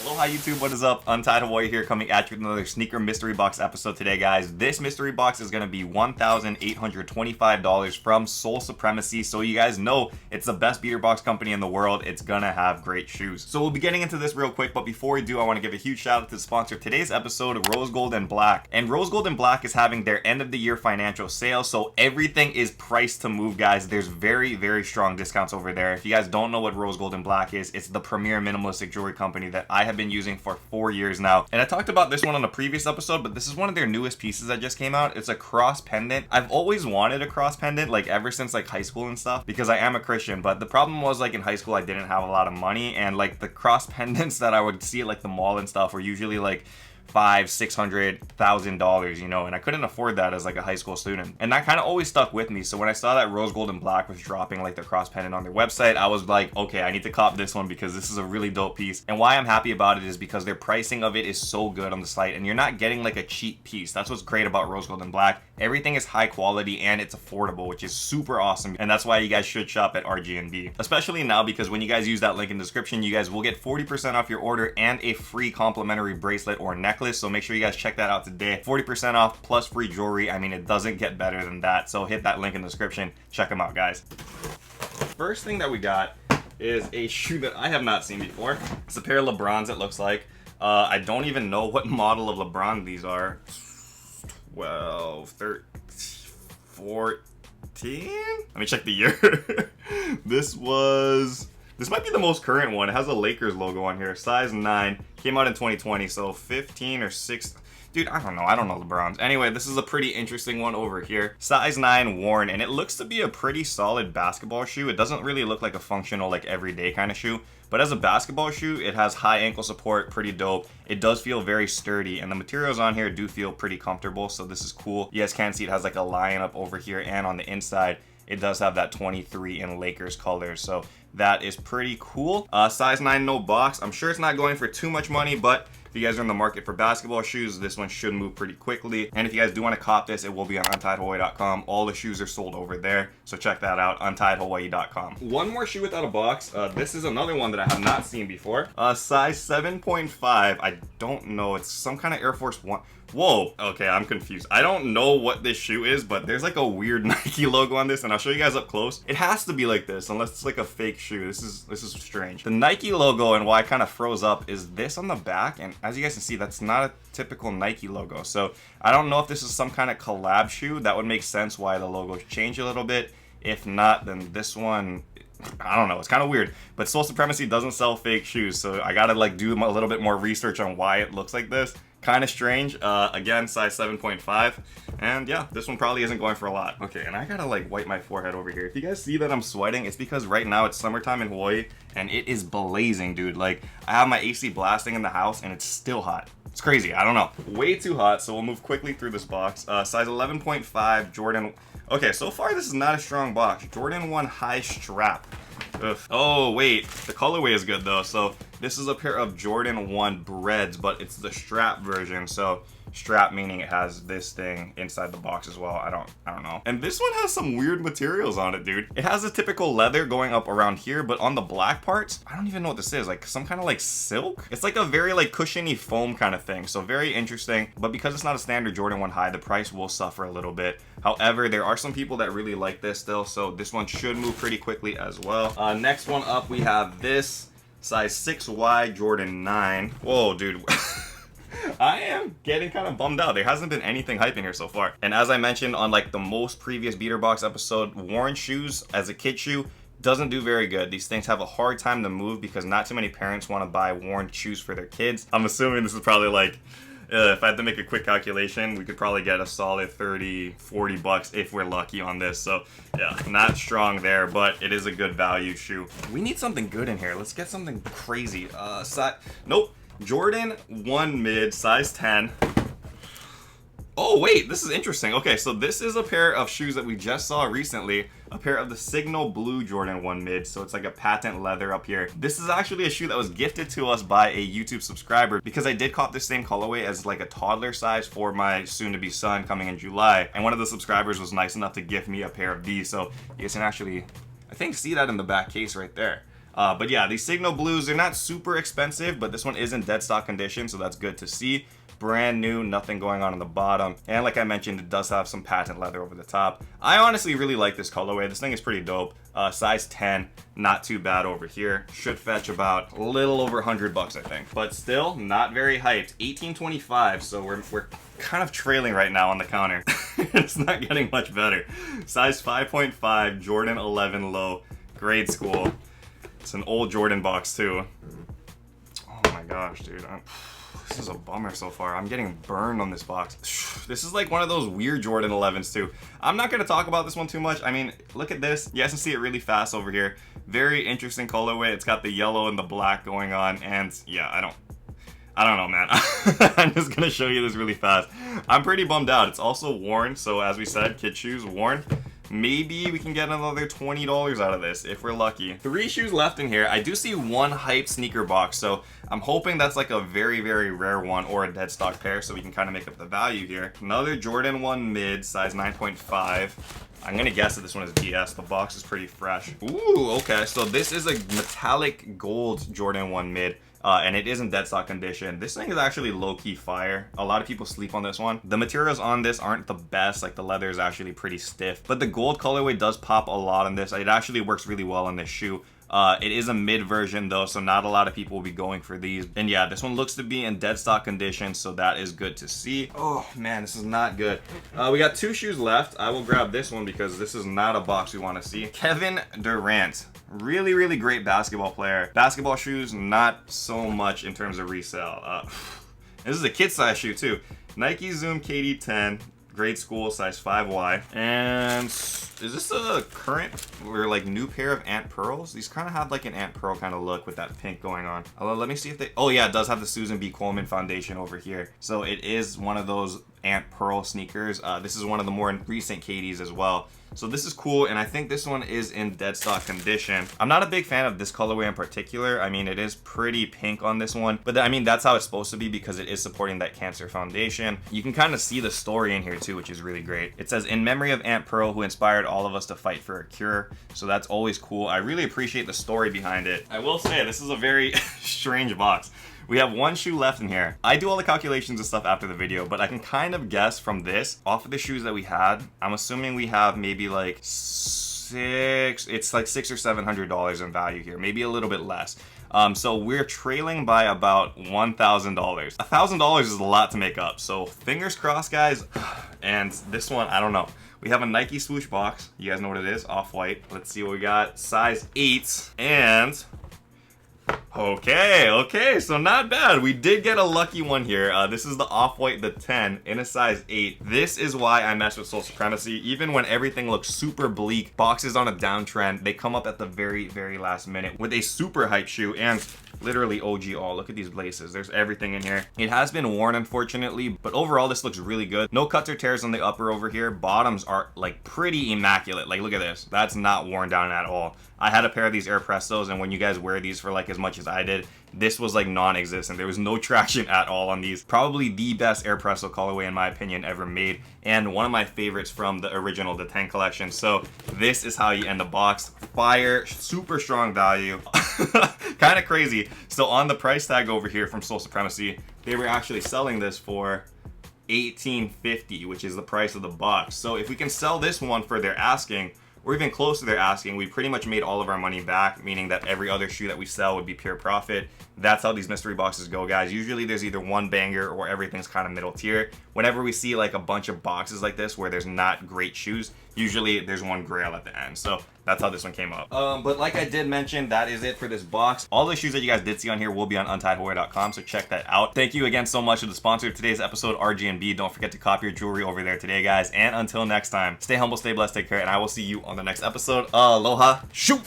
Aloha YouTube, what is up? Untied Hawaii here, coming at you with another sneaker mystery box episode today, guys. This mystery box is going to be $1,825 from Sole Supremacy, so you guys know it's the best beater box company in the world. It's gonna have great shoes. So we'll be getting into this real quick, but before we do, I want to give a huge shout out to the sponsor of today's episode, Rose Gold and Black. And Rose Gold and Black is having their end of the year financial sale, so everything is priced to move, guys. There's very, very strong discounts over there. If you guys don't know what Rose Gold and Black is, it's the premier minimalistic jewelry company that I have been using for 4 years now. And I talked about this one on a previous episode, but this is one of their newest pieces that just came out. It's a cross pendant. I've always wanted a cross pendant, like ever since like high school and stuff, because I am a Christian, but the problem was like in high school I didn't have a lot of money, and like the cross pendants that I would see at like the mall and stuff were usually like $500,000-$600,000, you know, and I couldn't afford that as like a high school student. And that kind of always stuck with me. So when I saw that Rose Gold and Black was dropping like the cross pendant on their website, I was like, okay, I need to cop this one because this is a really dope piece. And why I'm happy about it is because their pricing of it is so good on the site, and you're not getting like a cheap piece. That's what's great about Rose Gold and Black. Everything is high quality and it's affordable, which is super awesome. And that's why you guys should shop at RGNB, especially now, because when you guys use that link in the description, you guys will get 40% off your order and a free complimentary bracelet or necklace. So make sure you guys check that out today. 40% off plus free jewelry. I mean, it doesn't get better than that. So hit that link in the description. Check them out, guys. First thing that we got is a shoe that I have not seen before. It's a pair of LeBrons, it looks like. I don't even know what model of LeBron these are. 12, 13, 14? Let me check the year. This might be the most current one. It has a Lakers logo on here. Size 9. Came out in 2020, so 15 or 6. Dude, I don't know LeBrons. Anyway, this is a pretty interesting one over here. Size 9 worn, and it looks to be a pretty solid basketball shoe. It doesn't really look like a functional, like everyday kind of shoe, but as a basketball shoe, it has high ankle support, pretty dope. It does feel very sturdy, and the materials on here do feel pretty comfortable, so this is cool. You guys can see it has like a lion up over here, and on the inside, it does have that 23 in Lakers colors, so that is pretty cool. Size 9, no box. I'm sure it's not going for too much money, but if you guys are in the market for basketball shoes, this one should move pretty quickly. And if you guys do want to cop this, it will be on UntiedHawaii.com. All the shoes are sold over there, so check that out, UntiedHawaii.com. One more shoe without a box. This is another one that I have not seen before. Size 7.5. I don't know. It's some kind of Air Force One. Whoa, okay, I'm confused. I don't know what this shoe is, but there's like a weird Nike logo on this, and I'll show you guys up close. It has to be like this, unless it's like a fake shoe. This is strange. The Nike logo, and why it kind of froze up, is this on the back, and as you guys can see, that's not a typical Nike logo. So I don't know if this is some kind of collab shoe. That would make sense why the logo's changed a little bit. If not, then this one, I don't know, it's kind of weird. But Sole Supremacy doesn't sell fake shoes, so I gotta like do a little bit more research on why it looks like this. Kind of strange. Again, size 7.5, and yeah, this one probably isn't going for a lot. Okay, and I gotta like wipe my forehead over here. If you guys see that I'm sweating, it's because right now it's summertime in Hawaii and it is blazing, dude. Like, I have my AC blasting in the house and it's still hot. It's crazy. I don't know. Way too hot, so we'll move quickly through this box. Size 11.5, Jordan. Okay, so far this is not a strong box. Jordan 1 high strap. Ugh. Oh wait, the colorway is good though. So this is a pair of Jordan 1 breads, but it's the strap version. So strap meaning it has this thing inside the box as well. I don't know. And this one has some weird materials on it, dude. It has a typical leather going up around here, but on the black parts, I don't even know what this is. Like some kind of like silk. It's like a very like cushiony foam kind of thing. So very interesting. But because it's not a standard Jordan 1 high, the price will suffer a little bit. However, there are some people that really like this still, so this one should move pretty quickly as well. Next one up, we have this size 6Y Jordan 9. Whoa, dude. I am getting kind of bummed out. There hasn't been anything hype in here so far. And as I mentioned on like the most previous beater box episode, worn shoes as a kid shoe doesn't do very good. These things have a hard time to move because not too many parents want to buy worn shoes for their kids. I'm assuming this is probably like, if I had to make a quick calculation, we could probably get a solid 30, 40 bucks if we're lucky on this. So yeah, not strong there, but it is a good value shoe. We need something good in here. Let's get something crazy. Nope. Jordan 1 mid, size 10. Oh wait, this is interesting. Okay, so this is a pair of shoes that we just saw recently. A pair of the Signal Blue Jordan 1 mid, so it's like a patent leather up here. This is actually a shoe that was gifted to us by a YouTube subscriber because I did cop this same colorway as like a toddler size for my soon-to-be son coming in July. And one of the subscribers was nice enough to gift me a pair of these, so you guys can actually, I think, see that in the back case right there. But yeah, these Signal Blues, they're not super expensive, but this one is in dead stock condition, so that's good to see. Brand new, nothing going on the bottom, and like I mentioned, it does have some patent leather over the top. I honestly really like this colorway. This thing is pretty dope. Size 10, not too bad over here. Should fetch about a little over $100, I think, but still not very hyped. 1825, so we're kind of trailing right now on the counter. It's not getting much better. Size 5.5, Jordan 11 low, grade school. It's an old Jordan box too. Oh my gosh, dude. This is a bummer so far. I'm getting burned on this box. This is like one of those weird Jordan 11s too. I'm not going to talk about this one too much. I mean, look at this. You guys can see it really fast over here. Very interesting colorway. It's got the yellow and the black going on, and yeah, I don't know, man. I'm just gonna show you this really fast. I'm pretty bummed out. It's also worn, so as we said, kid shoes worn. Maybe we can get another $20 out of this if we're lucky. 3 shoes left in here. I do see one hype sneaker box, so I'm hoping that's like a very, very rare one or a dead stock pair, so we can kind of make up the value here. Another Jordan 1 mid, size 9.5. I'm gonna guess that this one is DS. The box is pretty fresh. Ooh, okay, so this is a metallic gold Jordan 1 mid. And it is in dead stock condition. This thing is actually low-key fire. A lot of people sleep on this one. The materials on this aren't the best. Like, the leather is actually pretty stiff. But the gold colorway does pop a lot on this. It actually works really well on this shoe. It is a mid version though, so not a lot of people will be going for these. And yeah, this one looks to be in dead stock condition, so that is good to see. Oh man, this is not good. We got 2 shoes left. I will grab this one because this is not a box we want to see. Kevin Durant. Really, really great basketball player. Basketball shoes, not so much in terms of resale. This is a kid size shoe too. Nike Zoom KD10. Grade school, size 5Y. And is this a current or like new pair of Ant Pearls? These kind of have like an Ant Pearl kind of look with that pink going on. Let me see if they, oh yeah, it does have the Susan B. Coleman foundation over here. So it is one of those Ant Pearl sneakers. This is one of the more recent KDs as well. So this is cool, and I think this one is in dead stock condition. I'm not a big fan of this colorway in particular. I mean, it is pretty pink on this one, but I mean, that's how it's supposed to be because it is supporting that Cancer Foundation. You can kind of see the story in here too, which is really great. It says, in memory of Ant Pearl, who inspired all of us to fight for a cure. So that's always cool. I really appreciate the story behind it. I will say, this is a very strange box. We have 1 shoe left in here. I do all the calculations and stuff after the video, but I can kind of guess from this, off of the shoes that we had, I'm assuming we have maybe like it's like $600 or $700 in value here, maybe a little bit less. So we're trailing by about $1,000. $1,000 is a lot to make up, so fingers crossed, guys. And this one, I don't know. We have a Nike swoosh box. You guys know what it is, off-white. Let's see what we got. Size 8, and okay, so not bad. We did get a lucky one here. This is the Off-White, the 10, in a size 8. This is why I mess with Sole Supremacy. Even when everything looks super bleak, boxes on a downtrend, they come up at the very, very last minute with a super hype shoe, and literally OG all. Look at these laces. There's everything in here. It has been worn, unfortunately, but overall, this looks really good. No cuts or tears on the upper over here. Bottoms are like pretty immaculate. Like, look at this. That's not worn down at all. I had a pair of these Air Prestos, and when you guys wear these for like as much as I did, this was like non-existent. There was no traction at all on these. Probably the best Air Presto colorway in my opinion ever made, and one of my favorites from the original, the 10 collection. So this is how you end the box. Fire, super strong value. Kind of crazy. So on the price tag over here from Sole Supremacy, they were actually selling this for $18.50, which is the price of the box. So if we can sell this one for their asking, or even close to their asking, we pretty much made all of our money back, meaning that every other shoe that we sell would be pure profit. That's how these mystery boxes go, guys. Usually there's either one banger or everything's kind of middle tier. Whenever we see like a bunch of boxes like this where there's not great shoes, usually there's one grail at the end. So that's how this one came up. But like I did mention, that is it for this box. All the shoes that you guys did see on here will be on untiedwarrior.com, so check that out. Thank you again so much to the sponsor of today's episode, RGB. Don't forget to cop your jewelry over there today, guys. And until next time, stay humble, stay blessed, take care, and I will see you on the next episode. Aloha. Shoot!